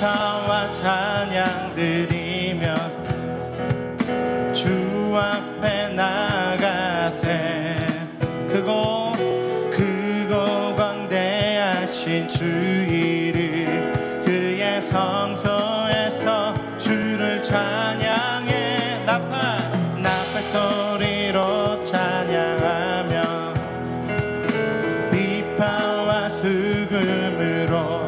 감사와 찬양 드리며 주 앞에 나가세. 크고 광대하신 주 이름 그의 성소에서 주를 찬양해. 나팔 소리로 찬양하며 비파와 수금으로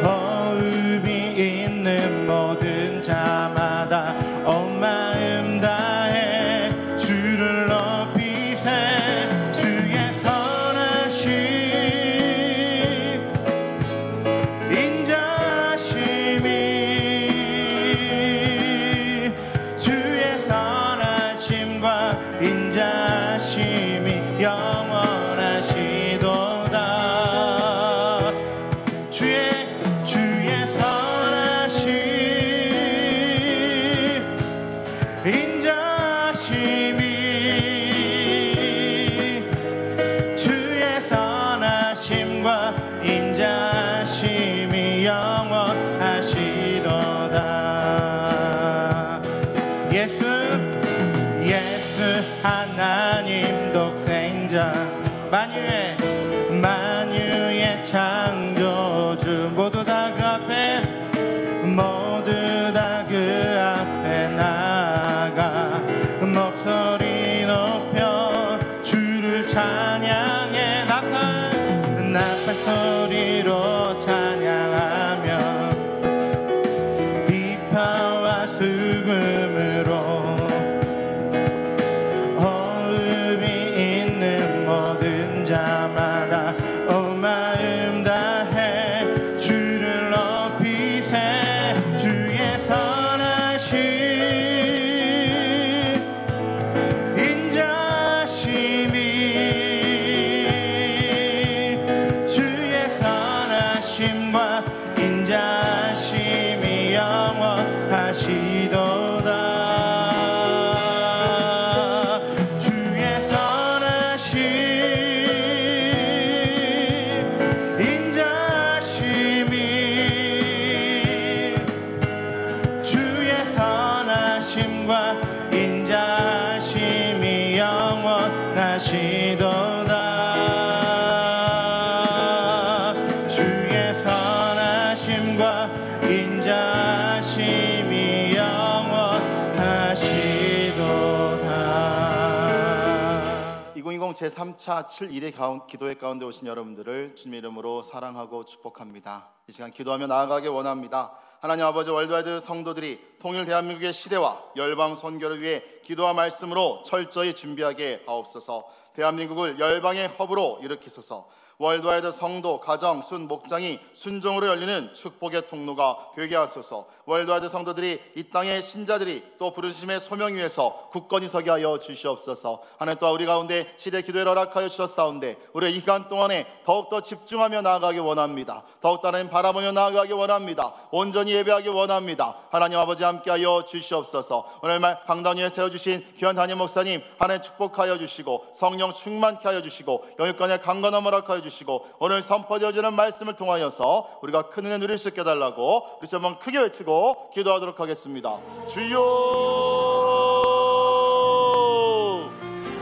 호흡이 있는 모든 자마다 온 마음 다해 주를 높이세. 주의 선하심 인자심이 주의 선하심과 인자심이 영원하시도다. 주의 선하심 인자심이 주의 선하심과 인자심이 영원하시도다. 예수 하나님 독생자 만유의 창조주 모두 다 그 앞에 나가 목소리 높여 주를 찬양해. 나팔 소리로 찬양하며 비파와 수금으로 호흡이 있는 모든 자마다 온 마음 다해 주를 높이세. 주의 선하심 인자심이 주의 선하심과 인자심이 영원하시도다. 주의 선하심 인자심이 주의 선하심과 인자심이 영원하시도다. 주의 선하심과 인자심이 영원하시도다. 2020 제3차 7일의 기도회 가운데 오신 여러분들을 주님의 이름으로 사랑하고 축복합니다. 이 시간 기도하며 나아가기 원합니다. 하나님 아버지, 월드와이드 성도들이 통일 대한민국의 시대와 열방 선교를 위해 기도와 말씀으로 철저히 준비하게 하옵소서. 대한민국을 열방의 허브로 일으키소서. 월드와이드 성도, 가정, 순 목장이 순종으로 열리는 축복의 통로가 되게 하소서. 월드와이드 성도들이 이 땅의 신자들이 또 부르심의 소명 위에서 굳건히 서게 하여 주시옵소서. 하나님 또한 우리 가운데 시대 기도를 허락하여 주셨사온데 우리 이 기간 동안에 더욱더 집중하며 나아가기 원합니다. 더욱더 하나님 바라보며 나아가기 원합니다. 온전히 예배하기 원합니다. 하나님 아버지 함께하여 주시옵소서. 오늘 말 강단 위에 세워주신 귀한 담임 목사님 하나님 축복하여 주시고 성령 충만케 하여 주시고 영육간의 강건함 허락하여 주시고 오늘 선포되어지는 말씀을 통하여서 우리가 큰 은혜 누릴 수 있게 해달라고 우리 한번 크게 외치고 기도하도록 하겠습니다. 주여!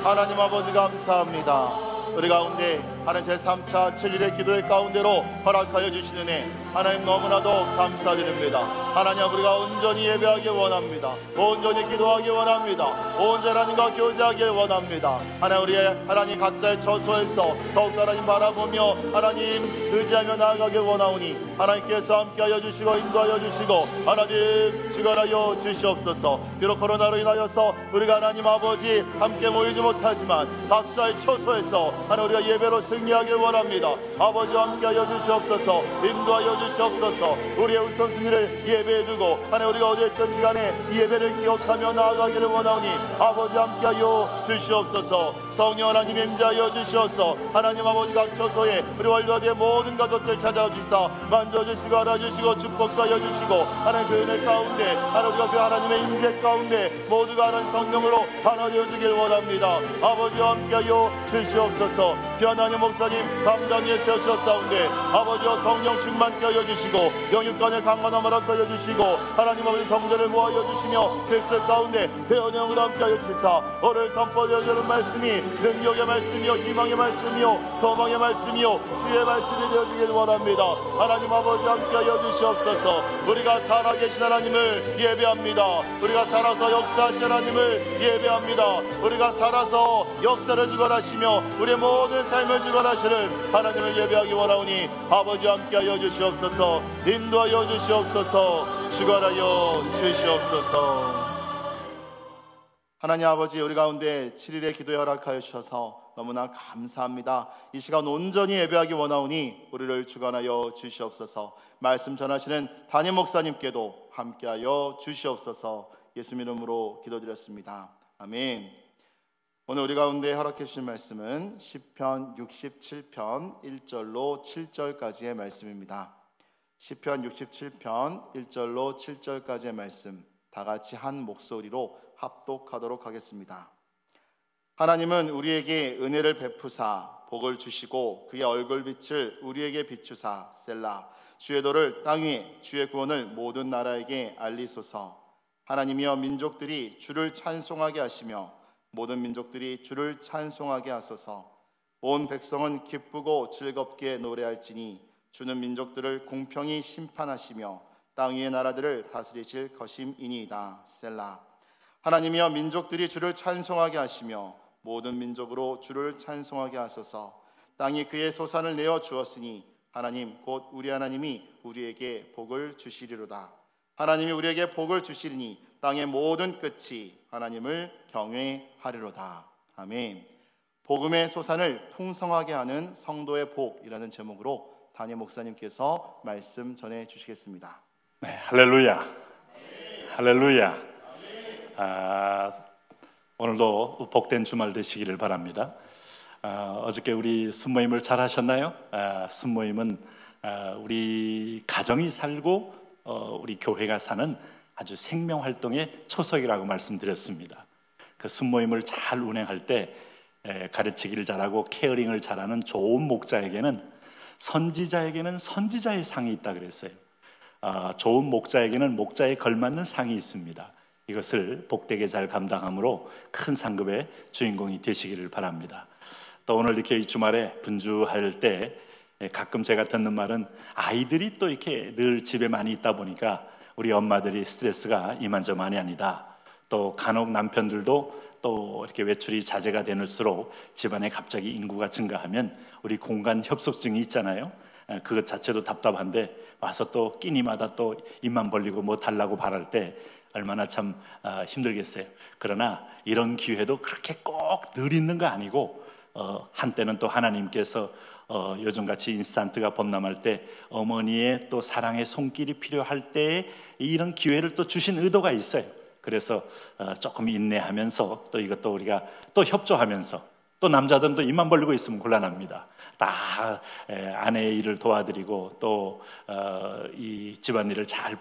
하나님 아버지 감사합니다. 우리 가운데 하나님 제3차 7일의 기도의 가운데로 허락하여 주신 은혜 하나님 너무나도 감사드립니다. 하나님 우리가 온전히 예배하기 원합니다. 온전히 기도하기 원합니다. 온전히 하나님과 교제하기 원합니다. 하나님 우리의 하나님 각자의 처소에서 더욱 하나님 바라보며 하나님 의지하며 나아가기 원하오니 하나님께서 함께하여 주시고 인도하여 주시고 하나님 주관하여 주시옵소서. 비록 코로나로 인하여서 우리가 하나님 아버지 함께 모이지 못하지만 각자의 처소에서 하나님 우리가 예배로 승리하길 원합니다. 아버지와 함께하여 주시옵소서. 인도하여 주시옵소서. 우리의 우선순위를 예배에 두고 하나님 우리가 어디에 있든지 간에 예배를 기억하며 나아가기를 원하오니 아버지 함께하여 주시옵소서. 성령 하나님 임재하여 주시옵소서. 하나님 아버지 각 처소에 우리 월드와이드의 모든 가족들 찾아주시사 만져주시고 알아주시고 축복하여 주시고 하나님 그 은혜 가운데 하나님 우리가 그 하나님의 임재 가운데 모두가 하나님 성령으로 하나 되어주길 원합니다. 아버지와 함께하여 주시옵소서. 귀한 하나님 목사님 담당에 세우셨사온데 아버지와 성령 충만케 하여 주시고 영육간의 강건함을 허락하여 주시고 하나님 아버지 성전을 모하여 주시며 백성 가운데 대언형을 함께 하여 주시사 오늘 선포되어 주는 말씀이 능력의 말씀이요 희망의 말씀이요 소망의 말씀이요 주의 말씀이 되어지길 원합니다. 하나님 아버지 함께 하여 주시옵소서. 우리가 살아계신 하나님을 예배합니다. 우리가 살아서 역사하신 하나님을 예배합니다. 우리가 살아서 역사를 주관하시며 우리의 모든 삶을 주관하시는 하나님을 예배하기 원하오니 아버지 함께 하여 주시옵소서. 인도하여 주시옵소서. 주관하여 주시옵소서. 하나님 아버지, 우리 가운데 7일의 기도에 허락하여 주셔서 너무나 감사합니다. 이 시간 온전히 예배하기 원하오니 우리를 주관하여 주시옵소서. 말씀 전하시는 담임 목사님께도 함께하여 주시옵소서. 예수님 이름으로 기도드렸습니다. 아멘. 오늘 우리 가운데 허락해 주신 말씀은 시편 67편 1절로 7절까지의 말씀입니다. 시편 67편 1절로 7절까지의 말씀 다 같이 한 목소리로 합독하도록 하겠습니다. 하나님은 우리에게 은혜를 베푸사 복을 주시고 그의 얼굴빛을 우리에게 비추사 셀라. 주의 도를 땅 위에 주의 구원을 모든 나라에게 알리소서. 하나님이여 민족들이 주를 찬송하게 하시며 모든 민족들이 주를 찬송하게 하소서. 온 백성은 기쁘고 즐겁게 노래할지니 주는 민족들을 공평히 심판하시며 땅 위의 나라들을 다스리실 것임이니이다. 셀라. 하나님이여 민족들이 주를 찬송하게 하시며 모든 민족으로 주를 찬송하게 하소서. 땅이 그의 소산을 내어 주었으니 하나님 곧 우리 하나님이 우리에게 복을 주시리로다. 하나님이 우리에게 복을 주시리니 땅의 모든 끝이 하나님을 경외하리로다. 아멘. 복음의 소산을 풍성하게 하는 성도의 복이라는 제목으로 담임 목사님께서 말씀 전해 주시겠습니다. 네, 할렐루야. 할렐루야. 오늘도 복된 주말 되시기를 바랍니다. 어저께 우리 순모임을 잘 하셨나요? 순모임은 우리 가정이 살고 우리 교회가 사는 아주 생명활동의 초석이라고 말씀드렸습니다. 그 순모임을 잘 운행할 때 가르치기를 잘하고 케어링을 잘하는 좋은 목자에게는 선지자에게는 선지자의 상이 있다 그랬어요. 좋은 목자에게는 목자에 걸맞는 상이 있습니다. 이것을 복되게 잘 감당함으로 큰 상급의 주인공이 되시기를 바랍니다. 또 오늘 이렇게 이 주말에 분주할 때 가끔 제가 듣는 말은 아이들이 또 이렇게 늘 집에 많이 있다 보니까 우리 엄마들이 스트레스가 이만저만이 아니다. 또 간혹 남편들도 또 이렇게 외출이 자제가 되는수록 집안에 갑자기 인구가 증가하면 우리 공간 협소증이 있잖아요. 그것 자체도 답답한데 와서 또 끼니마다 또 입만 벌리고 뭐 달라고 바랄 때 얼마나 참 힘들겠어요. 그러나 이런 기회도 그렇게 꼭 늘 있는 거 아니고 한때는 또 하나님께서 요즘같이 인스턴트가 범람할 때 어머니의 또 사랑의 손길이 필요할 때 이런 기회를 또 주신 의도가 있어요. 그래서 조금 인내하면서 또 이것도 우리가 또 협조하면서 또 남자들은 또 입만 벌리고 있으면 곤란합니다. 다 아내의 일을 도와드리고 또 이 집안일을 잘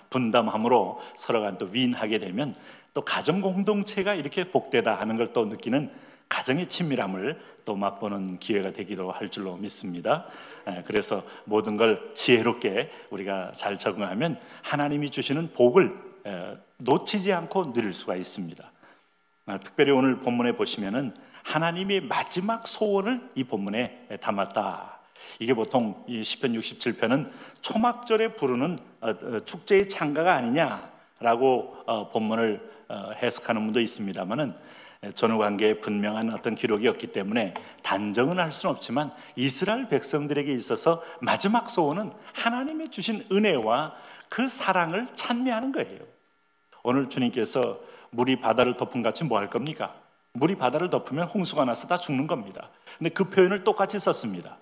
분담함으로 서로가 또 윈하게 되면 또 가정 공동체가 이렇게 복되다 하는 걸 또 느끼는 가정의 친밀함을 또 맛보는 기회가 되기도 할 줄로 믿습니다. 그래서 모든 걸 지혜롭게 우리가 잘 적응하면 하나님이 주시는 복을 놓치지 않고 누릴 수가 있습니다. 특별히 오늘 본문에 보시면은 하나님의 마지막 소원을 이 본문에 담았다. 이게 보통 이 시편 67편은 초막절에 부르는 축제의 찬가가 아니냐라고 본문을 해석하는 분도 있습니다만은 전후 관계에 분명한 어떤 기록이 없기 때문에 단정은 할 수는 없지만 이스라엘 백성들에게 있어서 마지막 소원은 하나님이 주신 은혜와 그 사랑을 찬미하는 거예요. 오늘 주님께서 물이 바다를 덮은 같이 뭐 할 겁니까? 물이 바다를 덮으면 홍수가 나서 다 죽는 겁니다. 근데 그 표현을 똑같이 썼습니다.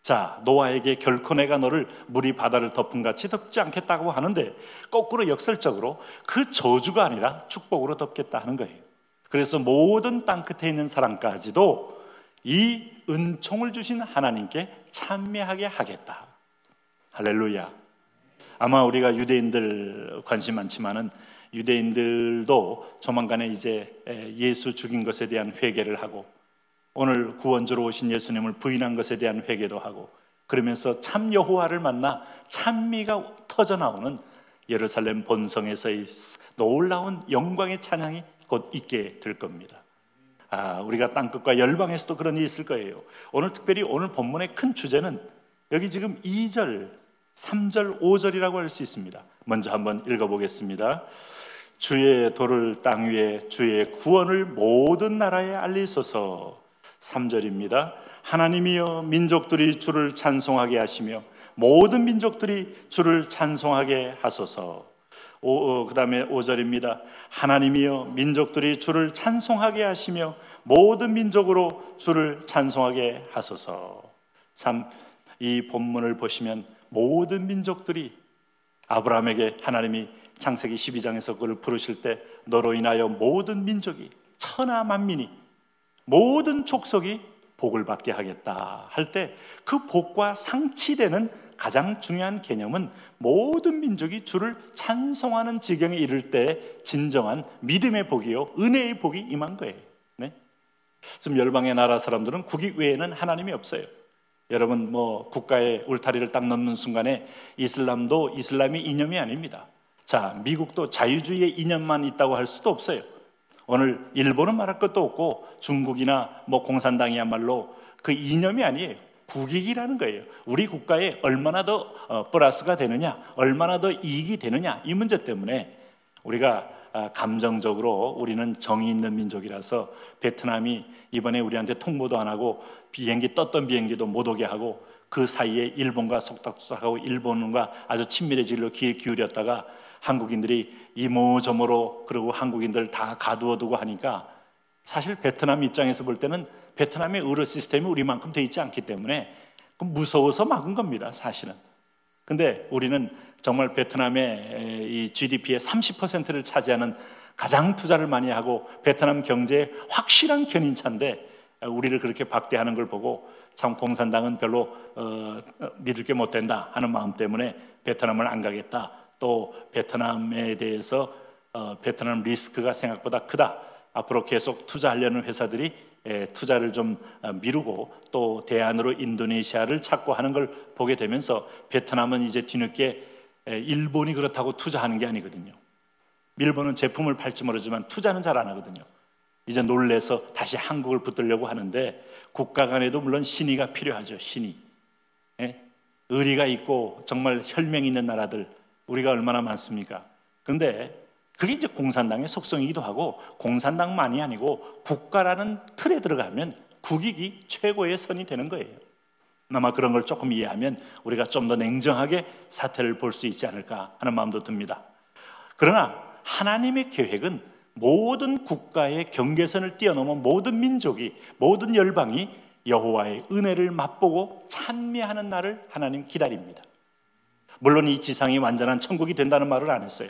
자, 노아에게 결코 내가 너를 물이 바다를 덮은 같이 덮지 않겠다고 하는데 거꾸로 역설적으로 그 저주가 아니라 축복으로 덮겠다 하는 거예요. 그래서 모든 땅끝에 있는 사람까지도 이 은총을 주신 하나님께 찬미하게 하겠다. 할렐루야. 아마 우리가 유대인들 관심 많지만은 유대인들도 조만간에 이제 예수 죽인 것에 대한 회개를 하고 오늘 구원주로 오신 예수님을 부인한 것에 대한 회개도 하고, 그러면서 참 여호와를 만나 찬미가 터져나오는 예루살렘 본성에서의 놀라운 영광의 찬양이 곧 있게 될 겁니다. 우리가 땅끝과 열방에서도 그런 일이 있을 거예요. 오늘 특별히 오늘 본문의 큰 주제는 여기 지금 2절, 3절, 5절이라고 할 수 있습니다. 먼저 한번 읽어보겠습니다. 주의 도를 땅 위에, 주의 구원을 모든 나라에 알리소서. 3절입니다. 하나님이여, 민족들이 주를 찬송하게 하시며 모든 민족들이 주를 찬송하게 하소서. 그 다음에 5절입니다. 하나님이여, 민족들이 주를 찬송하게 하시며 모든 민족으로 주를 찬송하게 하소서. 참, 이 본문을 보시면 모든 민족들이, 아브라함에게 하나님이 창세기 12장에서 그를 부르실 때 너로 인하여 모든 민족이, 천하 만민이, 모든 족속이 복을 받게 하겠다 할 때 그 복과 상치되는 가장 중요한 개념은 모든 민족이 주를 찬송하는 지경에 이를 때 진정한 믿음의 복이요, 은혜의 복이 임한 거예요. 네? 지금 열방의 나라 사람들은 국익 외에는 하나님이 없어요. 여러분, 국가의 울타리를 딱 넘는 순간에 이슬람도 이슬람이 이념이 아닙니다. 자, 미국도 자유주의의 이념만 있다고 할 수도 없어요. 오늘 일본은 말할 것도 없고 중국이나 공산당이야말로 그 이념이 아니에요. 국익이라는 거예요. 우리 국가에 얼마나 더 플러스가 되느냐, 얼마나 더 이익이 되느냐, 이 문제 때문에 우리가 감정적으로 우리는 정이 있는 민족이라서 베트남이 이번에 우리한테 통보도 안 하고 떴던 비행기도 못 오게 하고 그 사이에 일본과 속닥속닥하고 일본과 아주 친밀해지기로 귀에 기울였다가 한국인들이 이모저모로, 그리고 한국인들 다 가두어두고 하니까 사실 베트남 입장에서 볼 때는 베트남의 의료 시스템이 우리만큼 돼 있지 않기 때문에 무서워서 막은 겁니다, 사실은. 근데 우리는 정말 베트남의 이 GDP의 30%를 차지하는 가장 투자를 많이 하고 베트남 경제에 확실한 견인차인데 우리를 그렇게 박대하는 걸 보고 참 공산당은 별로 믿을 게 못 된다 하는 마음 때문에 베트남을 안 가겠다. 또 베트남에 대해서 베트남 리스크가 생각보다 크다. 앞으로 계속 투자하려는 회사들이 투자를 좀 미루고 또 대안으로 인도네시아를 찾고 하는 걸 보게 되면서 베트남은 이제 뒤늦게 일본이 그렇다고 투자하는 게 아니거든요. 일본은 제품을 팔지 모르지만 투자는 잘 안 하거든요. 이제 놀래서 다시 한국을 붙들려고 하는데 국가 간에도 물론 신의가 필요하죠. 신의. 의리가 있고 정말 혈맹 있는 나라들 우리가 얼마나 많습니까? 그런데 그게 이제 공산당의 속성이기도 하고 공산당만이 아니고 국가라는 틀에 들어가면 국익이 최고의 선이 되는 거예요. 아마 그런 걸 조금 이해하면 우리가 좀 더 냉정하게 사태를 볼 수 있지 않을까 하는 마음도 듭니다. 그러나 하나님의 계획은 모든 국가의 경계선을 뛰어넘은 모든 민족이, 모든 열방이 여호와의 은혜를 맛보고 찬미하는 날을 하나님 기다립니다. 물론 이 지상이 완전한 천국이 된다는 말을 안 했어요.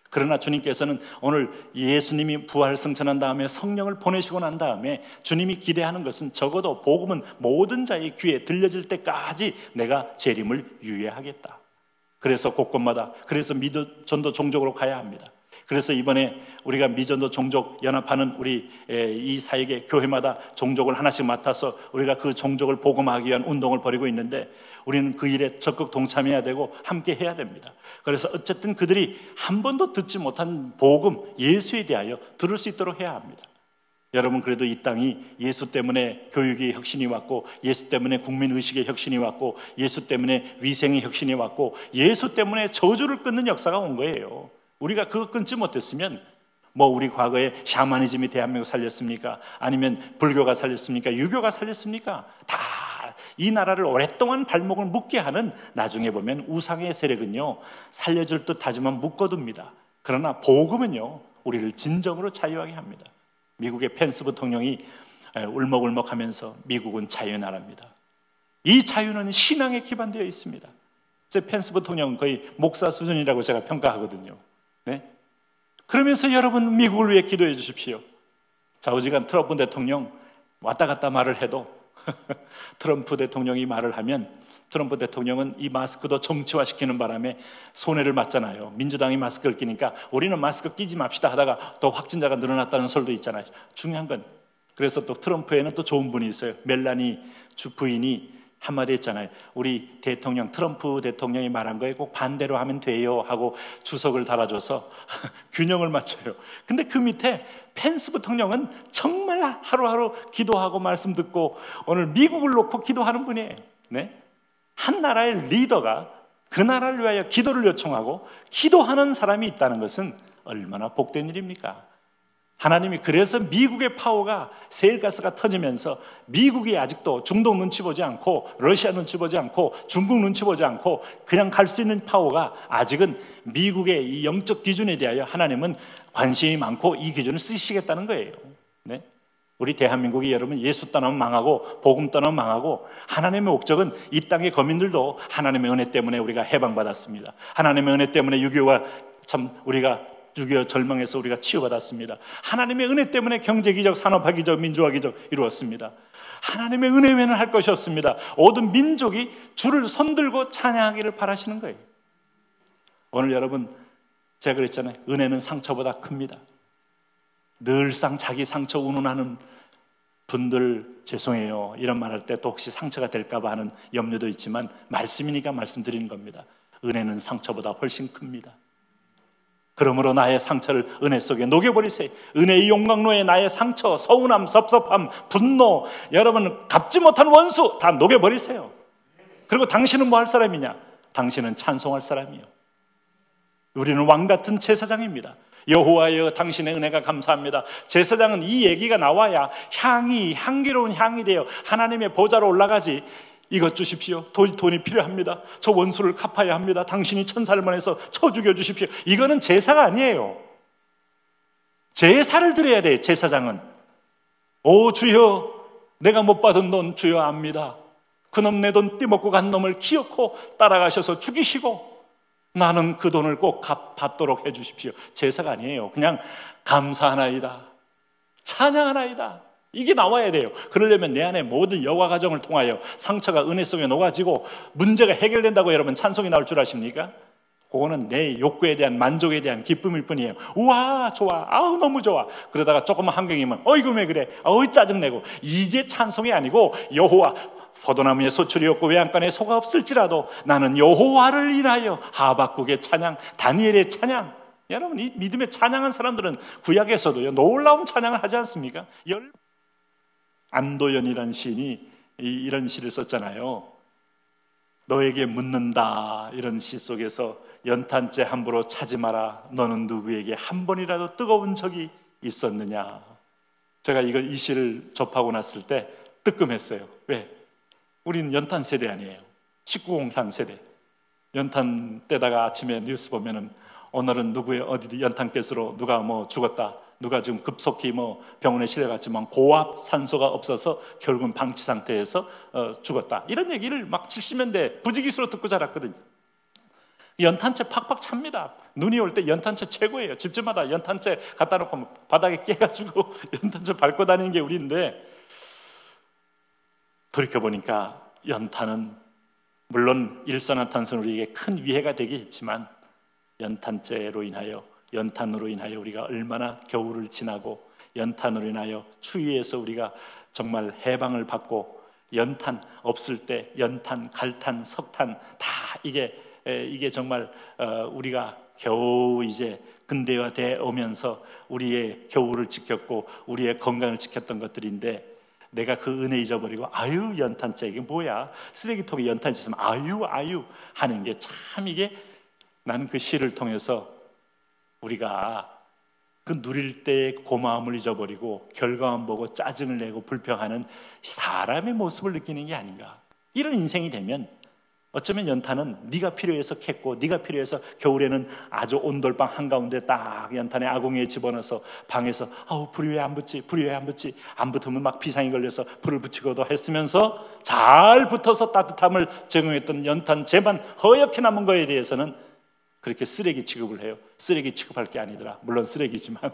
그러나 주님께서는 오늘 예수님이 부활 승천한 다음에 성령을 보내시고 난 다음에 주님이 기대하는 것은 적어도 복음은 모든 자의 귀에 들려질 때까지 내가 재림을 유예하겠다. 그래서 곳곳마다, 그래서 미전도 종족으로 가야 합니다. 그래서 이번에 우리가 미전도 종족 연합하는 우리 이 사역의 교회마다 종족을 하나씩 맡아서 우리가 그 종족을 복음하기 위한 운동을 벌이고 있는데 우리는 그 일에 적극 동참해야 되고 함께 해야 됩니다. 그래서 어쨌든 그들이 한 번도 듣지 못한 복음, 예수에 대하여 들을 수 있도록 해야 합니다. 여러분, 그래도 이 땅이 예수 때문에 교육의 혁신이 왔고, 예수 때문에 국민의식의 혁신이 왔고, 예수 때문에 위생의 혁신이 왔고, 예수 때문에 저주를 끊는 역사가 온 거예요. 우리가 그거 끊지 못했으면 우리 과거에 샤머니즘이 대한민국 살렸습니까? 아니면 불교가 살렸습니까? 유교가 살렸습니까? 다 이 나라를 오랫동안 발목을 묶게 하는, 나중에 보면 우상의 세력은요 살려줄 듯 하지만 묶어둡니다. 그러나 복음은요 우리를 진정으로 자유하게 합니다. 미국의 펜스 부통령이 울먹울먹하면서 미국은 자유나라입니다. 이 자유는 신앙에 기반되어 있습니다. 제 펜스 부통령 거의 목사 수준이라고 제가 평가하거든요. 네? 그러면서 여러분 미국을 위해 기도해 주십시오. 좌우지간 트럼프 대통령 왔다 갔다 말을 해도 트럼프 대통령이 말을 하면 트럼프 대통령은 이 마스크도 정치화시키는 바람에 손해를 봤잖아요. 민주당이 마스크를 끼니까 우리는 마스크 끼지 맙시다 하다가 더 확진자가 늘어났다는 설도 있잖아요. 중요한 건 그래서 또 트럼프에는 또 좋은 분이 있어요. 멜라니 주 부인이 한마디 했잖아요. 우리 대통령, 트럼프 대통령이 말한 거에 꼭 반대로 하면 돼요 하고 주석을 달아줘서 균형을 맞춰요. 근데 그 밑에 펜스 부통령은 정말 하루하루 기도하고 말씀 듣고 오늘 미국을 놓고 기도하는 분이에요. 네? 한 나라의 리더가 그 나라를 위하여 기도를 요청하고 기도하는 사람이 있다는 것은 얼마나 복된 일입니까? 하나님이 그래서 미국의 파워가 세일가스가 터지면서 미국이 아직도 중동 눈치 보지 않고 러시아 눈치 보지 않고 중국 눈치 보지 않고 그냥 갈 수 있는 파워가 아직은 미국의 이 영적 기준에 대하여 하나님은 관심이 많고 이 기준을 쓰시겠다는 거예요. 네? 우리 대한민국이 여러분 예수 떠나면 망하고 복음 떠나면 망하고 하나님의 목적은 이 땅의 거민들도 하나님의 은혜 때문에 우리가 해방받았습니다. 하나님의 은혜 때문에 6.25가 참 우리가 6.25 절망에서 우리가 치유받았습니다. 하나님의 은혜 때문에 경제기적, 산업화기적, 민주화기적 이루었습니다. 하나님의 은혜 외에는 할 것이 없습니다. 모든 민족이 주를 손들고 찬양하기를 바라시는 거예요. 오늘 여러분 제가 그랬잖아요. 은혜는 상처보다 큽니다. 늘상 자기 상처 운운하는 분들 죄송해요. 이런 말 할 때 또 혹시 상처가 될까 봐 하는 염려도 있지만 말씀이니까 말씀드리는 겁니다. 은혜는 상처보다 훨씬 큽니다. 그러므로 나의 상처를 은혜 속에 녹여버리세요. 은혜의 용광로에 나의 상처, 서운함, 섭섭함, 분노, 여러분 갚지 못한 원수 다 녹여버리세요. 그리고 당신은 뭐 할 사람이냐? 당신은 찬송할 사람이요. 우리는 왕같은 제사장입니다. 여호와여 당신의 은혜가 감사합니다. 제사장은 이 얘기가 나와야 향기로운 향이 되어 하나님의 보좌로 올라가지. 이것 주십시오. 돈이 필요합니다. 저 원수를 갚아야 합니다. 당신이 천사를 보내서 쳐 죽여주십시오. 이거는 제사가 아니에요. 제사를 드려야 돼요. 제사장은 오 주여 내가 못 받은 돈 주여 압니다. 그놈 내 돈 떼먹고 간 놈을 기어코 따라가셔서 죽이시고 나는 그 돈을 꼭 받도록 해주십시오. 제사가 아니에요. 그냥 감사하나이다, 찬양하나이다, 이게 나와야 돼요. 그러려면 내 안에 모든 여가 과정을 통하여 상처가 은혜 속에 녹아지고 문제가 해결된다고 여러분 찬송이 나올 줄 아십니까? 그거는 내 욕구에 대한 만족에 대한 기쁨일 뿐이에요. 우와 좋아, 아우 너무 좋아. 그러다가 조금만 한경이면 어이구 왜 그래, 어이 짜증내고. 이게 찬송이 아니고 여호와 포도나무에 소출이 없고 외양간에 소가 없을지라도 나는 여호와를 인하여 하박국의 찬양, 다니엘의 찬양. 여러분 이 믿음의 찬양한 사람들은 구약에서도요 놀라운 찬양을 하지 않습니까? 안도연이라는 시인이 이런 시를 썼잖아요. 너에게 묻는다, 이런 시 속에서 연탄재 함부로 차지 마라. 너는 누구에게 한 번이라도 뜨거운 적이 있었느냐. 제가 이 시를 접하고 났을 때 뜨끔했어요. 왜? 우리는 연탄 세대 아니에요. 19공탄 세대. 연탄 때다가 아침에 뉴스 보면은 오늘은 누구의 어디 연탄가스로 누가 뭐 죽었다, 누가 지금 급속히 뭐 병원에 실려갔지만 고압 산소가 없어서 결국은 방치 상태에서 죽었다, 이런 얘기를 막 70년대 부지기수로 듣고 자랐거든요. 연탄재 팍팍 찹니다. 눈이 올 때 연탄재 최고예요. 집집마다 연탄재 갖다 놓고 바닥에 깨가지고 연탄재 밟고 다니는 게 우리인데, 돌이켜보니까 연탄은 물론 일산화탄소는 우리에게 큰 위해가 되긴 했지만 연탄재로 인하여, 연탄으로 인하여 우리가 얼마나 겨울을 지나고 연탄으로 인하여 추위에서 우리가 정말 해방을 받고, 연탄 없을 때 연탄, 갈탄, 석탄 다 이게 정말 우리가 겨우 이제 근대화돼 오면서 우리의 겨울을 지켰고 우리의 건강을 지켰던 것들인데, 내가 그 은혜 잊어버리고 아유 연탄재 이게 뭐야, 쓰레기통에 연탄 있으면 아유 하는 게 참, 이게 나는 그 시를 통해서 우리가 그 누릴 때의 고마움을 잊어버리고 결과만 보고 짜증을 내고 불평하는 사람의 모습을 느끼는 게 아닌가. 이런 인생이 되면 어쩌면 연탄은 네가 필요해서 캤고, 네가 필요해서 겨울에는 아주 온돌방 한가운데 딱 연탄에 아궁이에 집어넣어서 방에서 아우 불이 왜 안 붙지, 불이 왜 안 붙지, 안 붙으면 막 비상이 걸려서 불을 붙이고도 했으면서 잘 붙어서 따뜻함을 제공했던 연탄재만 허옇게 남은 거에 대해서는 그렇게 쓰레기 취급을 해요. 쓰레기 취급할 게 아니더라. 물론 쓰레기지만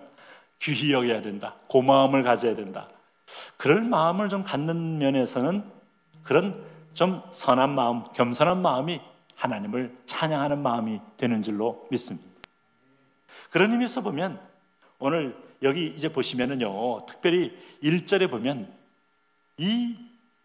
귀히 여겨야 된다, 고마움을 가져야 된다. 그럴 마음을 좀 갖는 면에서는 그런 좀 선한 마음, 겸손한 마음이 하나님을 찬양하는 마음이 되는 줄로 믿습니다. 그런 의미에서 보면 오늘 여기 이제 보시면은요, 특별히 1절에 보면 이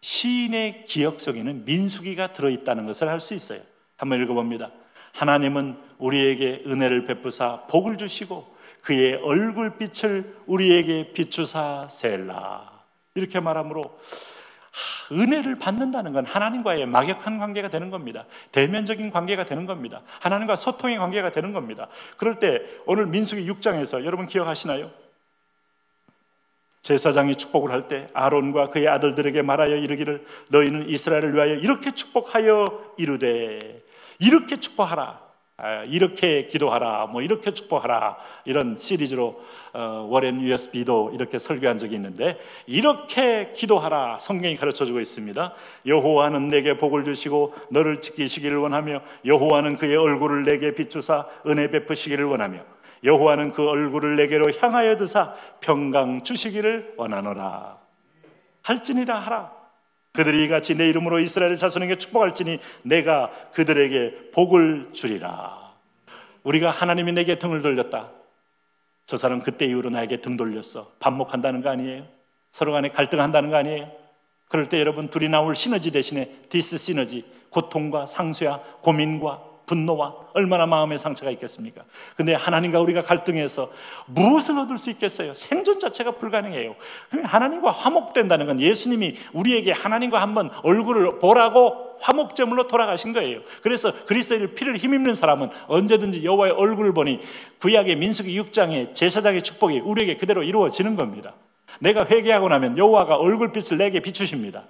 시인의 기억 속에는 민수기가 들어있다는 것을 알 수 있어요. 한번 읽어봅니다. 하나님은 우리에게 은혜를 베푸사 복을 주시고 그의 얼굴빛을 우리에게 비추사 셀라. 이렇게 말하므로 은혜를 받는다는 건 하나님과의 막역한 관계가 되는 겁니다. 대면적인 관계가 되는 겁니다. 하나님과 소통의 관계가 되는 겁니다. 그럴 때 오늘 민수기 6장에서 여러분 기억하시나요? 제사장이 축복을 할 때 아론과 그의 아들들에게 말하여 이르기를 너희는 이스라엘을 위하여 이렇게 축복하여 이르되, 이렇게 축복하라, 이렇게 기도하라, 뭐 이렇게 축복하라, 이런 시리즈로 워렌 USB도 이렇게 설교한 적이 있는데, 이렇게 기도하라 성경이 가르쳐주고 있습니다. 여호와는 내게 복을 주시고 너를 지키시기를 원하며 여호와는 그의 얼굴을 내게 비추사 은혜 베푸시기를 원하며 여호와는 그 얼굴을 내게로 향하여 드사 평강 주시기를 원하노라. 할지니라 하라. 그들이 이같이 내 이름으로 이스라엘 자손에게 축복할지니 내가 그들에게 복을 주리라. 우리가 하나님이 내게 등을 돌렸다. 저 사람 그때 이후로 나에게 등 돌렸어. 반목한다는 거 아니에요? 서로 간에 갈등한다는 거 아니에요? 그럴 때 여러분 둘이 나올 시너지 대신에 디스시너지, 고통과 상쇄와 고민과 분노와 얼마나 마음의 상처가 있겠습니까? 근데 하나님과 우리가 갈등해서 무엇을 얻을 수 있겠어요? 생존 자체가 불가능해요. 하나님과 화목된다는 건 예수님이 우리에게 하나님과 한번 얼굴을 보라고 화목제물로 돌아가신 거예요. 그래서 그리스도의 피를 힘입는 사람은 언제든지 여호와의 얼굴을 보니 구약의 민수기 6장의 제사장의 축복이 우리에게 그대로 이루어지는 겁니다. 내가 회개하고 나면 여호와가 얼굴빛을 내게 비추십니다.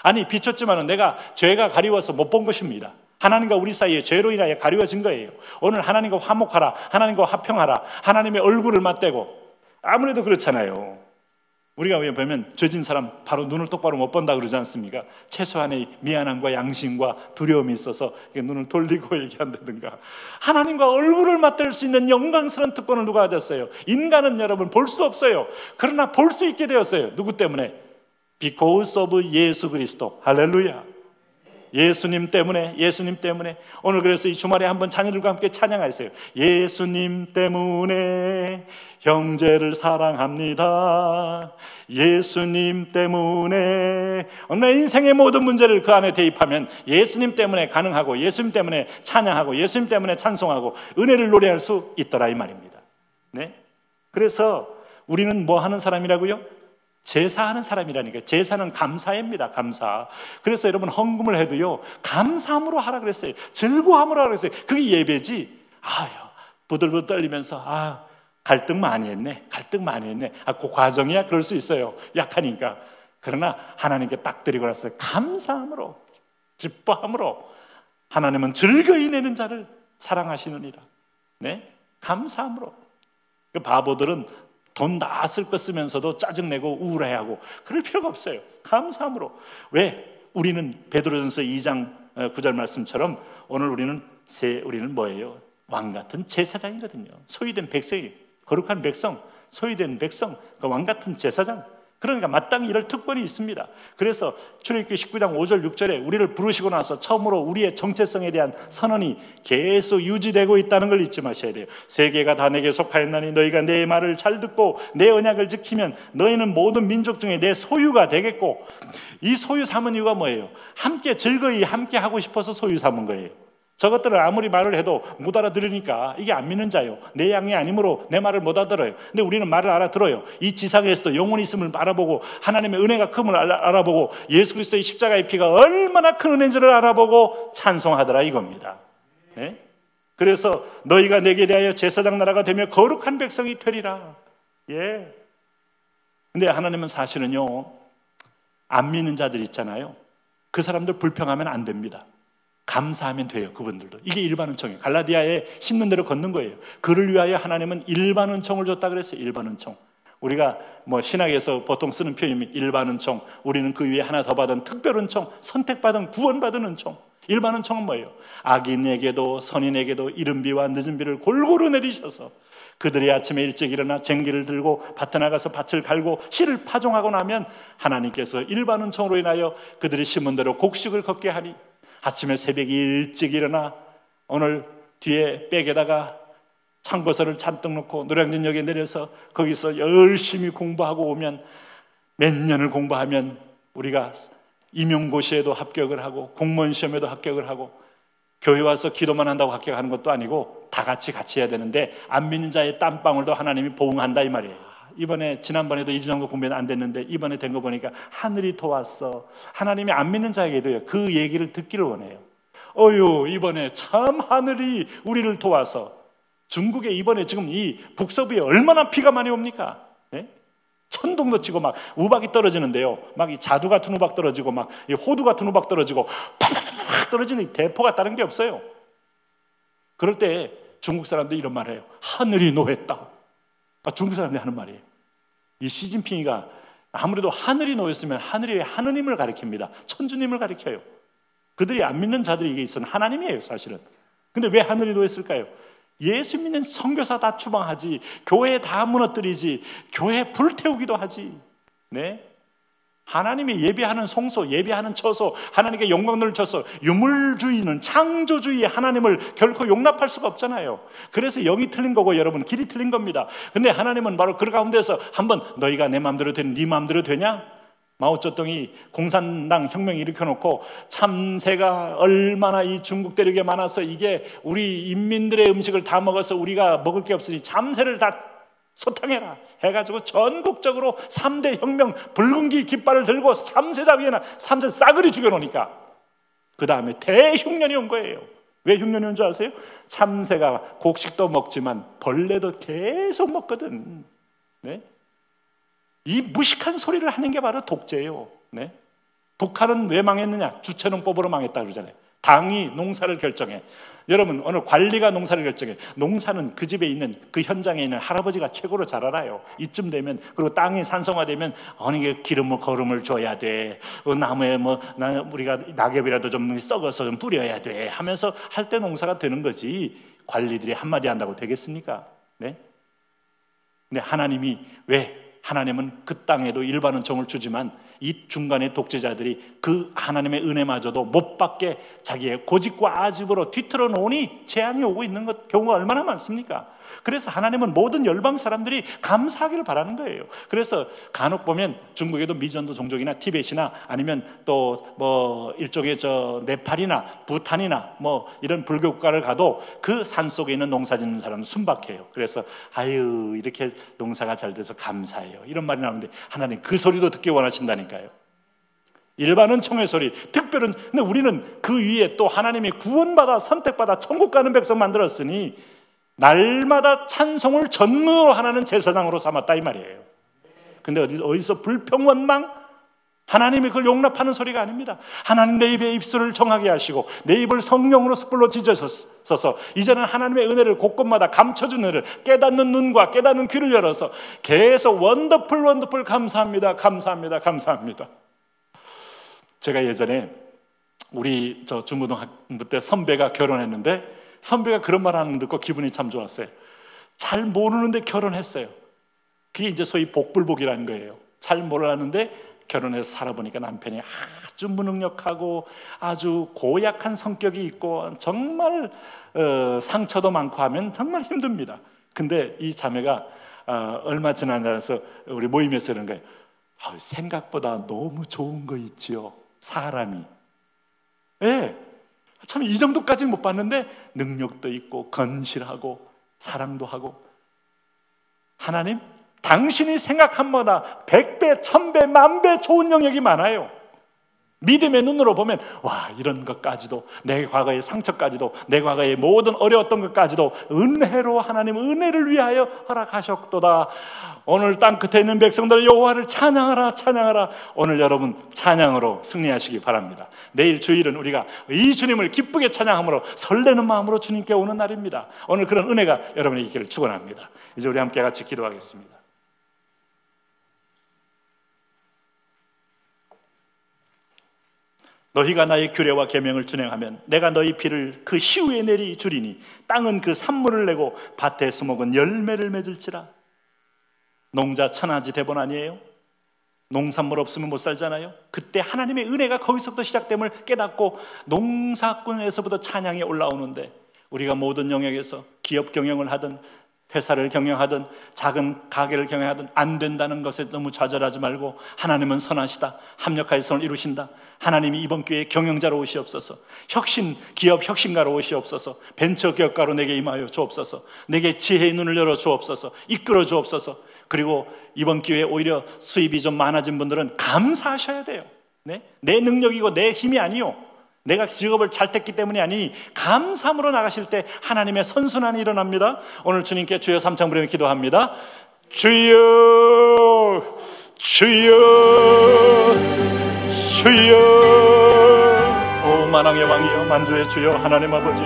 아니, 비췄지만은 내가 죄가 가리워서 못 본 것입니다. 하나님과 우리 사이에 죄로 인하여 가리워진 거예요. 오늘 하나님과 화목하라, 하나님과 화평하라, 하나님의 얼굴을 맞대고. 아무래도 그렇잖아요. 우리가 왜 보면 죄진 사람 바로 눈을 똑바로 못 본다 그러지 않습니까? 최소한의 미안함과 양심과 두려움이 있어서 눈을 돌리고 얘기한다든가. 하나님과 얼굴을 맞댈 수 있는 영광스러운 특권을 누가 가졌어요? 인간은 여러분 볼 수 없어요. 그러나 볼 수 있게 되었어요. 누구 때문에? Because of 예수 그리스도. 할렐루야. 예수님 때문에, 예수님 때문에. 오늘 그래서 이 주말에 한번 자녀들과 함께 찬양하세요. 예수님 때문에 형제를 사랑합니다. 예수님 때문에. 내 인생의 모든 문제를 그 안에 대입하면 예수님 때문에 가능하고, 예수님 때문에 찬양하고, 예수님 때문에 찬송하고 은혜를 노래할 수 있더라 이 말입니다. 네? 그래서 우리는 뭐 하는 사람이라고요? 제사하는 사람이라니까. 제사는 감사입니다. 감사. 그래서 여러분 헌금을 해도요 감사함으로 하라 그랬어요. 즐거움으로 하라 그랬어요. 그게 예배지. 아유, 부들부들 떨리면서 갈등 많이 했네. 갈등 많이 했네. 그 과정이야. 그럴 수 있어요. 약하니까. 그러나 하나님께 딱 드리고 나서 감사함으로, 기뻐함으로. 하나님은 즐거이 내는 자를 사랑하시느니라. 네? 감사함으로. 그 바보들은 돈 다 쓸 거 쓰면서도 짜증내고 우울해하고 그럴 필요가 없어요. 감사함으로. 왜? 우리는 베드로전서 2장 9절 말씀처럼 오늘 우리는 뭐예요? 왕 같은 제사장이거든요. 소유된 백성이, 거룩한 백성, 소유된 백성, 그 왕 같은 제사장. 그러니까 마땅히 이럴 특권이 있습니다. 그래서 출애굽기 19장 5절 6절에 우리를 부르시고 나서 처음으로 우리의 정체성에 대한 선언이 계속 유지되고 있다는 걸 잊지 마셔야 돼요. 세계가 다 내게 속하였나니 너희가 내 말을 잘 듣고 내 언약을 지키면 너희는 모든 민족 중에 내 소유가 되겠고. 이 소유 삼은 이유가 뭐예요? 함께 즐거이 함께 하고 싶어서 소유 삼은 거예요. 저것들은 아무리 말을 해도 못 알아들으니까 이게 안 믿는 자요. 내 양이 아니므로 내 말을 못 알아들어요. 근데 우리는 말을 알아들어요. 이 지상에서도 영원히 있음을 알아보고 하나님의 은혜가 큼을 알아보고 예수 그리스도의 십자가의 피가 얼마나 큰 은혜인지를 알아보고 찬송하더라 이겁니다. 네? 그래서 너희가 내게 대하여 제사장 나라가 되며 거룩한 백성이 되리라. 예. 근데 하나님은 사실은요 안 믿는 자들 있잖아요. 그 사람들 불평하면 안 됩니다. 감사하면 돼요. 그분들도. 이게 일반 은총이에요. 갈라디아에 심는 대로 걷는 거예요. 그를 위하여 하나님은 일반 은총을 줬다 그랬어요. 일반 은총. 우리가 뭐 신학에서 보통 쓰는 표현이 일반 은총, 우리는 그 위에 하나 더 받은 특별 은총, 선택받은 구원받은 은총. 일반 은총은 뭐예요? 악인에게도 선인에게도 이른 비와 늦은 비를 골고루 내리셔서 그들이 아침에 일찍 일어나 쟁기를 들고 밭에 나가서 밭을 갈고 씨를 파종하고 나면 하나님께서 일반 은총으로 인하여 그들이 심은 대로 곡식을 걷게 하니, 아침에 새벽에 일찍 일어나 오늘 뒤에 백에다가 참고서를 잔뜩 놓고 노량진역에 내려서 거기서 열심히 공부하고 오면, 몇 년을 공부하면 우리가 임용고시에도 합격을 하고 공무원 시험에도 합격을 하고, 교회 와서 기도만 한다고 합격하는 것도 아니고 다 같이 해야 되는데, 안 믿는 자의 땀방울도 하나님이 보응한다 이 말이에요. 이번에, 지난번에도 이 정도 공부는 안 됐는데 이번에 된 거 보니까 하늘이 도왔어. 하나님이 안 믿는 자에게도요, 그 얘기를 듣기를 원해요. 어휴, 이번에 참 하늘이 우리를 도와서. 중국에 이번에 지금 이 북서부에 얼마나 비가 많이 옵니까? 네? 천둥도 치고 막 우박이 떨어지는데요, 막 이 자두 같은 우박 떨어지고 막 이 호두 같은 우박 떨어지고 팍팍팍 떨어지는 대포가 다른 게 없어요. 그럴 때 중국 사람들이 이런 말을 해요. 하늘이 노했다. 중국 사람들이 하는 말이에요. 이 시진핑이가 아무래도 하늘이 놓였으면 하늘이 하느님을 가리킵니다. 천주님을 가리켜요. 그들이 안 믿는 자들이 이게 있어는 하나님이에요, 사실은. 근데 왜 하늘이 놓였을까요? 예수 믿는 선교사 다 추방하지, 교회 다 무너뜨리지, 교회 불태우기도 하지. 네? 하나님이 예배하는 성소, 예배하는 처소, 하나님께 영광을 쳐서 유물주의는, 창조주의의 하나님을 결코 용납할 수가 없잖아요. 그래서 영이 틀린 거고 여러분, 길이 틀린 겁니다. 근데 하나님은 바로 그 가운데서 한번 너희가 내 마음대로 되는 네 마음대로 되냐? 마오쩌둥이 공산당 혁명 일으켜놓고 참새가 얼마나 이 중국 대륙에 많아서 이게 우리 인민들의 음식을 다 먹어서 우리가 먹을 게 없으니 참새를 다 소탕해라 해가지고 전국적으로 3대 혁명 붉은기 깃발을 들고 참새 잡이에나 참새 싸그리 죽여놓으니까 그 다음에 대흉년이 온 거예요. 왜 흉년이 온 줄 아세요? 참새가 곡식도 먹지만 벌레도 계속 먹거든. 네? 이 무식한 소리를 하는 게 바로 독재예요. 네? 북한은 왜 망했느냐? 주체농법으로 망했다 그러잖아요. 당이 농사를 결정해. 여러분, 오늘 관리가 농사를 결정해. 농사는 그 집에 있는, 그 현장에 있는 할아버지가 최고로 잘 알아요. 이쯤 되면, 그리고 땅이 산성화되면 어느 게 기름을 거름을 줘야 돼. 나무에 우리가 낙엽이라도 좀 썩어서 좀 뿌려야 돼 하면서 할 때 농사가 되는 거지. 관리들이 한마디 한다고 되겠습니까? 네? 근데 하나님이 왜? 하나님은 그 땅에도 일반은 정을 주지만 이 중간의 독재자들이 그 하나님의 은혜마저도 못 받게 자기의 고집과 아집으로 뒤틀어 놓으니 재앙이 오고 있는 경우가 얼마나 많습니까? 그래서 하나님은 모든 열방 사람들이 감사하기를 바라는 거예요. 그래서 간혹 보면 중국에도 미전도 종족이나 티벳이나 아니면 또 일종의 네팔이나 부탄이나 이런 불교 국가를 가도 그 산 속에 있는 농사 짓는 사람은 순박해요. 그래서 아유, 이렇게 농사가 잘 돼서 감사해요, 이런 말이 나오는데 하나님 그 소리도 듣기 원하신다니까요. 일반은 총의 소리, 특별은. 근데 우리는 그 위에 또 하나님이 구원받아 선택받아 천국 가는 백성 만들었으니 날마다 찬송을 전무로 하나는 제사장으로 삼았다 이 말이에요. 근데 어디서 불평원망? 하나님이 그걸 용납하는 소리가 아닙니다. 하나님 내 입에 입술을 정하게 하시고 내 입을 성령으로 숯불로 찢어서서 이제는 하나님의 은혜를 곳곳마다 감춰주는 은혜를, 깨닫는 눈과 깨닫는 귀를 열어서 계속 원더풀 감사합니다, 감사합니다, 감사합니다. 제가 예전에 우리 중고등학부 때 선배가 결혼했는데 선배가 그런 말 하는 거 듣고 기분이 참 좋았어요. 잘 모르는데 결혼했어요. 그게 이제 소위 복불복이라는 거예요. 잘 몰랐는데 결혼해서 살아보니까 남편이 아주 무능력하고 아주 고약한 성격이 있고 정말 상처도 많고 하면 정말 힘듭니다. 근데 이 자매가 얼마 지나지 않아서 우리 모임에서 이런 거예요. 생각보다 너무 좋은 거 있지요, 사람이. 예. 참 이 정도까지는 못 봤는데 능력도 있고 건실하고 사랑도 하고. 하나님, 당신이 생각한 것보다 100배, 1000배, 10,000배 좋은 영역이 많아요. 믿음의 눈으로 보면 와, 이런 것까지도, 내 과거의 상처까지도, 내 과거의 모든 어려웠던 것까지도 은혜로 하나님 은혜를 위하여 허락하셨도다. 오늘 땅끝에 있는 백성들 여호와를 찬양하라, 찬양하라. 오늘 여러분 찬양으로 승리하시기 바랍니다. 내일 주일은 우리가 이 주님을 기쁘게 찬양함으로 설레는 마음으로 주님께 오는 날입니다. 오늘 그런 은혜가 여러분에게 있기를 축원합니다. 이제 우리 함께 같이 기도하겠습니다. 너희가 나의 규례와 계명을 준행하면 내가 너희 피를 그 시후에 내리 주리니 땅은 그 산물을 내고 밭의 수목은 열매를 맺을지라. 농자 천하지 대본 아니에요? 농산물 없으면 못 살잖아요. 그때 하나님의 은혜가 거기서부터 시작됨을 깨닫고 농사꾼에서부터 찬양이 올라오는데 우리가 모든 영역에서 기업 경영을 하든 회사를 경영하든 작은 가게를 경영하든 안 된다는 것에 너무 좌절하지 말고 하나님은 선하시다, 합력하여 선을 이루신다. 하나님이 이번 기회에 경영자로 오시옵소서, 기업 혁신가로 오시옵소서, 벤처 기업가로 내게 임하여 주옵소서, 내게 지혜의 눈을 열어 주옵소서, 이끌어 주옵소서. 그리고 이번 기회에 오히려 수입이 좀 많아진 분들은 감사하셔야 돼요. 네? 내 능력이고 내 힘이 아니요, 내가 직업을 잘 뗐기 때문이 아니니 감사함으로 나가실 때 하나님의 선순환이 일어납니다. 오늘 주님께 주여 삼창 부르며 기도합니다. 주여 주여 주여. 오 만왕의 왕이여 만주의 주여 하나님 아버지,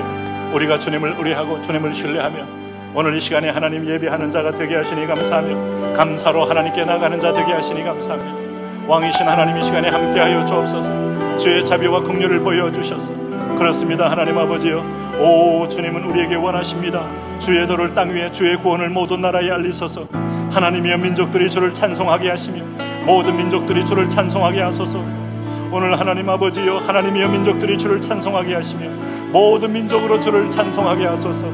우리가 주님을 의뢰하고 주님을 신뢰하며 오늘 이 시간에 하나님 예배하는 자가 되게 하시니 감사하며 감사로 하나님께 나가는 자 되게 하시니 감사합니다. 왕이신 하나님 이 시간에 함께하여 주옵소서. 주의 자비와 긍휼을 보여주셔서 그렇습니다. 하나님 아버지여, 오 주님은 우리에게 원하십니다. 주의 도를 땅 위에 주의 구원을 모든 나라에 알리소서. 하나님이여 민족들이 주를 찬송하게 하시며 모든 민족들이 주를 찬송하게 하소서. 오늘 하나님 아버지여, 하나님이여 민족들이 주를 찬송하게 하시며 모든 민족으로 주를 찬송하게 하소서.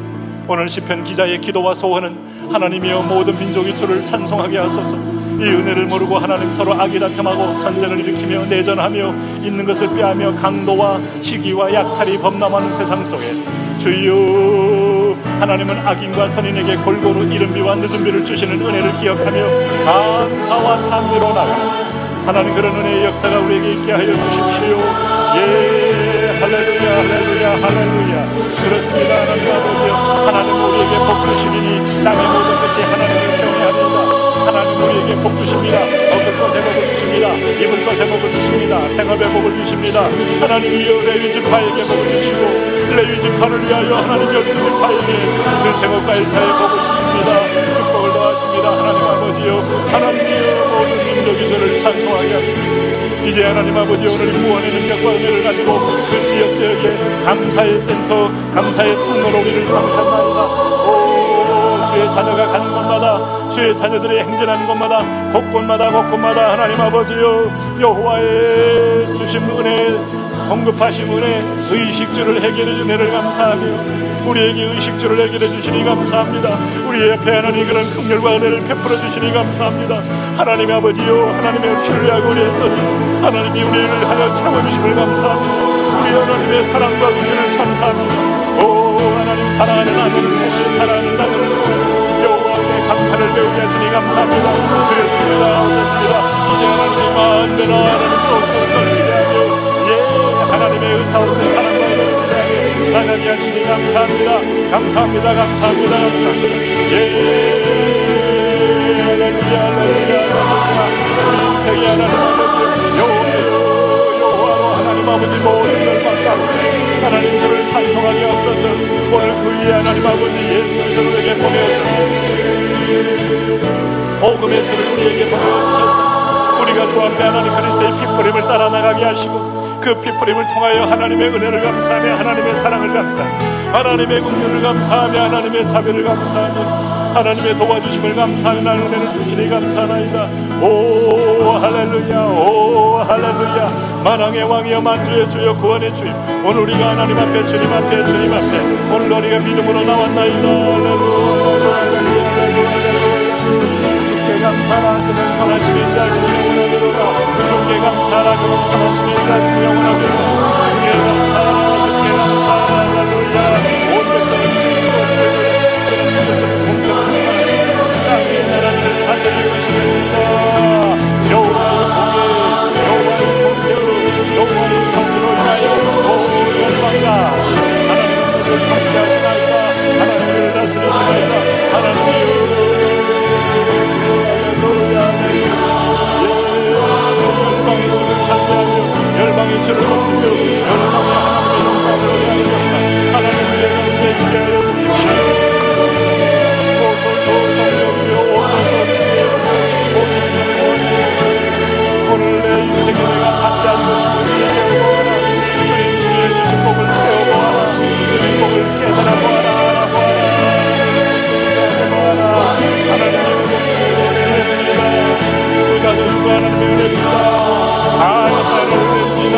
오늘 시편 기자의 기도와 소원은 하나님이여 모든 민족이 주를 찬송하게 하소서. 이 은혜를 모르고 하나님 서로 악의다툼하고 전쟁을 일으키며 내전하며 있는 것을 빼앗며 강도와 시기와 약탈이 범람하는 세상 속에 주여, 하나님은 악인과 선인에게 골고루 이른 비와 늦은 비를 주시는 은혜를 기억하며 감사와 찬미로 나가는 하나님, 그런 은혜의 역사가 우리에게 있게 하여 주십시오. 예, 할렐루야 할렐루야 할렐루야. 그렇습니다. 하나님 아버지여, 하나님 우리에게 복 주시리니 땅의 모든 것이 하나님을 경외합니다. 하나님 우리에게 복 주십니다. 먹을 것에 복을 주십니다. 입을 것에 복을 주십니다. 생업에 복을 주십니다. 하나님이여 레위 지파에게 복을 주시고 레위 지파를 위하여 하나님 여기 지파에게 그 생업과 일타에 복을 주십니다. 축복을 더하십니다. 하나님 아버지여, 하나님이여 모든 민족이 저를 찬송하게 하십니다. 이제 하나님 아버지, 오늘 구원의 능력과 은혜를 가지고 그 지역 지역에 감사의 센터, 감사의 통로로 우리를 삼으셨나이다. 주의 자녀가 가는 곳마다, 주의 자녀들이 행진하는 곳마다, 곳곳마다 하나님 아버지여, 여호와의 주심 은혜, 공급하신 은혜, 의식주를 해결해 은혜를 감사하며 우리에게 의식주를 해결해 주시니 감사합니다. 우리 옆에 하나님 그런 긍휼과 은혜를 베풀어 주시니 감사합니다. 하나님 아버지여, 하나님의 신뢰하고 우리의 뜻, 하나님이 우리를 하여 채워주심을 감사합니다. 우리 하나님의 사랑과 긍휼을 감사합니다. 오 하나님, 사랑하는 아들을 통해, 사랑하는 자들을 통해 여호와께 감사를 배우게 하시니 감사합니다. 그렇습니다. 이제 하나님의 마음대로 하나님 또 기대하며, 예, 하나님의 의사없는 사랑과 은혜를 나가게 하시니 감사합니다. 감사합니다. 감사합니다. 예, 할렐루야 할렐루야 할렐루야. 우리 인생의 하나님 아버지 여호와로 하나님 아버지 모든 걸 막다 하나님 저를 찬송하게 하옵소서. 오늘 그 위에 하나님 아버지 예수를 우리에게 보내주셔서 복음의 주를 우리에게 보내주셔서 우리가 주 앞에 하나님 그리스도의 핏부림을 따라 나가게 하시고 그 핏부림을 통하여 하나님의 은혜를 감사하며 하나님의 사랑을 감사하며 하나님의 긍휼을 감사하며 하나님의 자비를 감사하며 하나님의 도와주심을 감사하며 나는 은혜를 주시니 감사하나이다. 오 할렐루야, 오 할렐루야. 만왕의 왕이여 만주의 주여 구원의 주여, 오늘 우리가 하나님 앞에 주님 앞에 오늘 우리가 믿음으로 나왔나이다. 할렐루야. 주께 감사라. 그는 선하심인 자신이 영원하리로다. 주께 감사라. 그는 선하심인 자신이 영원하리로다. 주께 감사라. 주께 감사라. 할렐루야. 온 백성은 주님을 땅의 나라를 다스리고 계십니다. 여호와의 공의, 여호와의 공의, 여호와의 정의로 인하여 모든 영광과 하나님의 것을 통치하시나이다. 하나님을 다스리시나이다. 하나님의 열방의 주를 찬양하며 열방의 주를 높이며 열방의 하나님의 영광을 위하여 하나님의 영광에 있게 하여 주십시오. 오늘 내 인생에 내가 받지 않고 싶은 인생을 보아라. 주님 주의 주신 복을 배워보아라. 주의 복을 깨달아보아라. 감사해보아라. 하나님의 은혜입니다. 부자들과 하나님의 은혜입니다. 자녀들의 은혜입니다.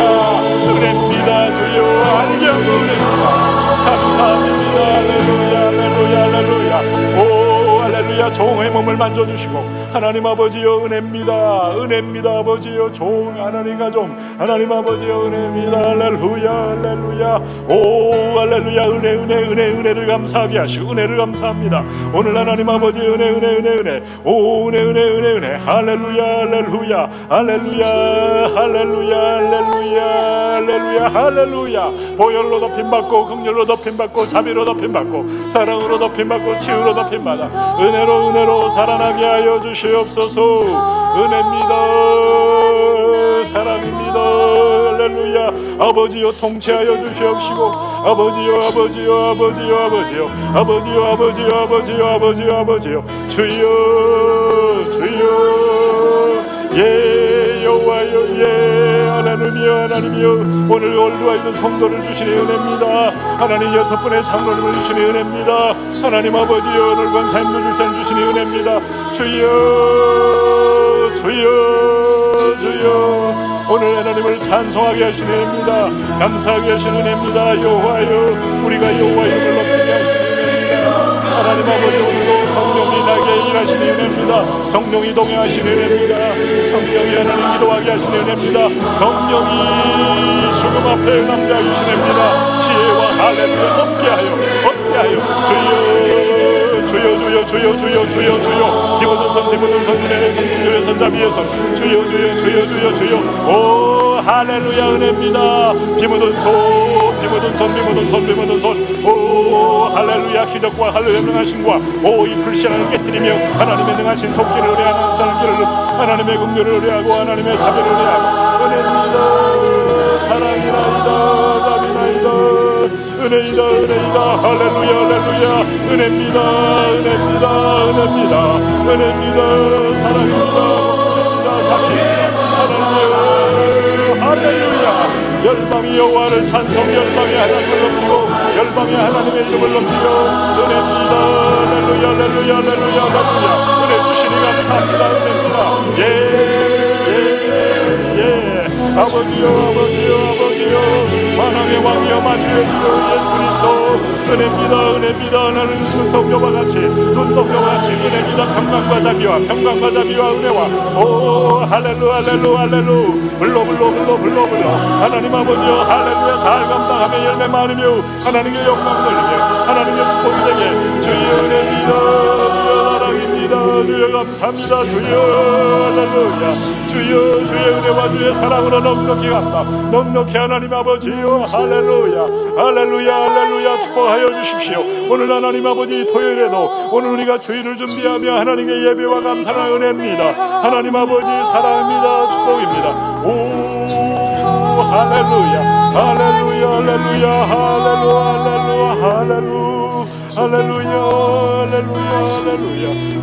할렐루야. 종의 몸을 만져주시고 하나님 아버지여 은혜입니다. 은혜입니다. 아버지여 종 하나님 가족 하나님 아버지여 은혜입니다. 할렐루야 할렐루야. 오 할렐루야. 은혜를 감사하게 하시고 은혜를 감사합니다. 오늘 하나님 아버지 은혜 오 은혜 할렐루야 할렐루야 할렐루야 할렐루야 할렐루야 할렐루야. 보혈로 덮임받고 긍휼로 덮임받고 자비로 덮임받고 사랑으로 덮임받고 치유로 덮임받아 은혜로 살아나게 하여 주시옵소서. 은혜입니다. 사랑입니다. 할렐루야. 아버지여 통치하여 주시옵시고 아버지여 주여 예 여호와여 예 하나님이여 오늘 올라와 있는 성도를 주시니 은혜입니다. 하나님 6분의 장로님을 주시니 은혜입니다. 하나님 아버지여 오늘 권사님들 주시니 은혜입니다. 주여 오늘 하나님을 찬송하게 하시는 은혜입니다. 감사하게 하시는 은혜입니다. 여호와여 우리가 여호와 이름을 높이게 하시는 은혜입니다. 하나님 아버지 오늘도 성령이 나게 일하시는 은혜입니다. 성령이 동행하시는 은혜입니다. 성령이 하나님 기도하게 하시는 은혜입니다. 성령이 죽음 앞에 남자하게 하시는 은혜입니다. 지혜와 할렐루야 주여 기모든 선 은혜의 선 기도의 선 자비의 선 주여 오 할렐루야 은혜입니다. 비모든 손 오 할렐루야. 기적과 할렐루야 능하심과 오 이 불신앙을 깨뜨리며 하나님의 능하신 손길을 의뢰하는 사랑길을 하나님의 긍휼을 의뢰하고 하나님의 자비를 의뢰하고 은혜입니다. 사랑이나이다 자비나이다 은혜이다 할렐루야 은혜입니다 사랑입니다 자비입니다 할렐루야. 열방이 여호와를 찬송 열방이 하나님을 높이고 열방이 하나님의 이름을 높이고 은혜입니다. 할렐루야 은혜 주시니 감사합니다. 은혜입니다. 예 아버지요 만왕의 왕이여 만주의 주 예수 그리스도 은혜입니다. 나는 눈동자와 같이 은혜입니다. 평강과 자비와 은혜와 오 할렐루야 불러 하나님 아버지여 할렐루야. 잘 감당하며 열매 많으며 하나님의 영광 돌리며 하나님의 축복이 되게 주의 은혜입니다. 주여 감사합니다. 주여 할렐루야. 주의 은혜와 주의 사랑으로 넉넉히 감사 넉넉히 하나님 아버지요 할렐루야 축복하여 주십시오. 오늘 하나님 아버지 토요일에도 오늘 우리가 주일을 준비하며 하나님의 예배와 감사와 은혜입니다. 하나님 아버지 사랑입니다. 축복입니다. 오 할렐루야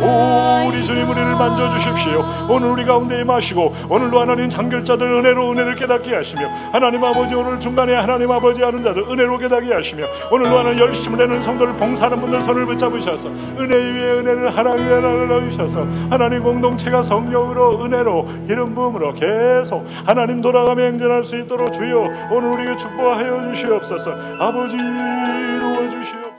오 우리 주님 우리를 만져주십시오. 오늘 우리 가운데 임하시고 오늘도 하나님 장결자들 은혜를 깨닫게 하시며 하나님 아버지 오늘 중간에 하나님 아버지 하는 자들 은혜로 깨닫게 하시며 오늘도 하나님 열심을 내는 성도를 봉사하는 분들 손을 붙잡으셔서 은혜 위에 은혜를 하나님 넣으셔서 하나님 공동체가 성령으로 은혜로 기름 부음으로 계속 하나님 돌아가며 행전할 수 있도록 주여 오늘 우리에게 축복하여 주시옵소서. 아버지 이루어 주시옵소서.